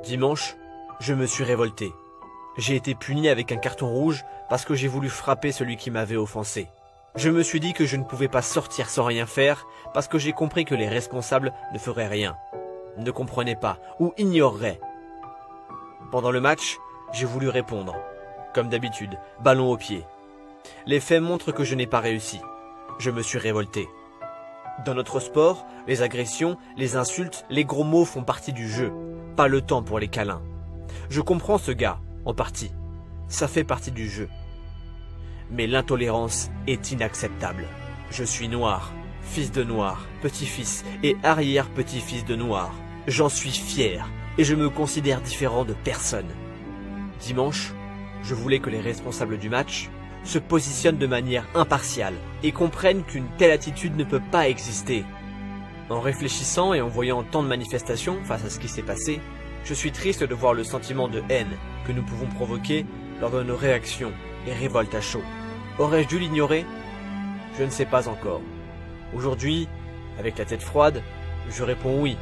Dimanche, je me suis révolté. J'ai été puni avec un carton rouge parce que j'ai voulu frapper celui qui m'avait offensé. Je me suis dit que je ne pouvais pas sortir sans rien faire parce que j'ai compris que les responsables ne feraient rien, ne comprenaient pas ou ignoreraient. Pendant le match, j'ai voulu répondre. Comme d'habitude, ballon au pied. Les faits montrent que je n'ai pas réussi. Je me suis révolté. Dans notre sport, les agressions, les insultes, les gros mots font partie du jeu. Pas le temps pour les câlins. Je comprends ce gars, en partie. Ça fait partie du jeu. Mais l'intolérance est inacceptable. Je suis noir, fils de noir, petit-fils et arrière-petit-fils de noir. J'en suis fier et je me considère différent de personne. Dimanche, je voulais que les responsables du match se positionnent de manière impartiale et comprennent qu'une telle attitude ne peut pas exister. En réfléchissant et en voyant tant de manifestations face à ce qui s'est passé, je suis triste de voir le sentiment de haine que nous pouvons provoquer lors de nos réactions et révoltes à chaud. Aurais-je dû l'ignorer? Je ne sais pas encore. Aujourd'hui, avec la tête froide, je réponds oui.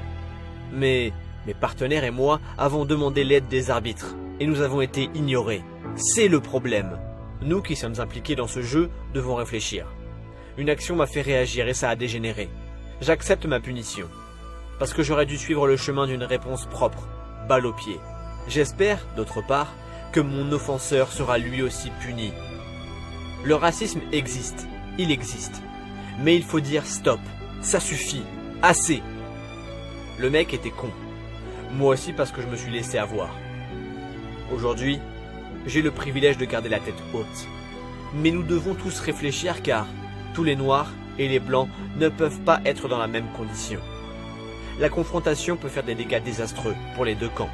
Mais mes partenaires et moi avons demandé l'aide des arbitres et nous avons été ignorés. C'est le problème. Nous qui sommes impliqués dans ce jeu devons réfléchir. Une action m'a fait réagir et ça a dégénéré. J'accepte ma punition. Parce que j'aurais dû suivre le chemin d'une réponse propre, balle au pied. J'espère, d'autre part, que mon offenseur sera lui aussi puni. Le racisme existe, il existe. Mais il faut dire stop, ça suffit, assez. Le mec était con. Moi aussi parce que je me suis laissé avoir. Aujourd'hui, j'ai le privilège de garder la tête haute. Mais nous devons tous réfléchir car tous les noirs et les blancs ne peuvent pas être dans la même condition. La confrontation peut faire des dégâts désastreux pour les deux camps,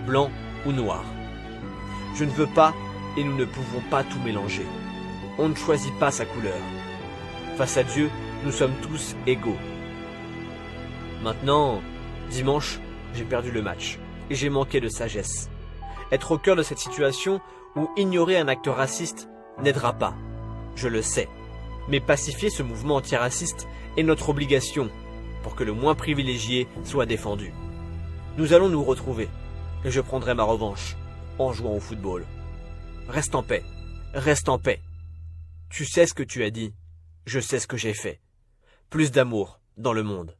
blanc ou noir. Je ne veux pas et nous ne pouvons pas tout mélanger. On ne choisit pas sa couleur. Face à Dieu, nous sommes tous égaux. Maintenant, dimanche, j'ai perdu le match et j'ai manqué de sagesse. Être au cœur de cette situation ou ignorer un acte raciste n'aidera pas. Je le sais. Mais pacifier ce mouvement antiraciste est notre obligation pour que le moins privilégié soit défendu. Nous allons nous retrouver et je prendrai ma revanche en jouant au football. Reste en paix. Reste en paix. Tu sais ce que tu as dit. Je sais ce que j'ai fait. Plus d'amour dans le monde.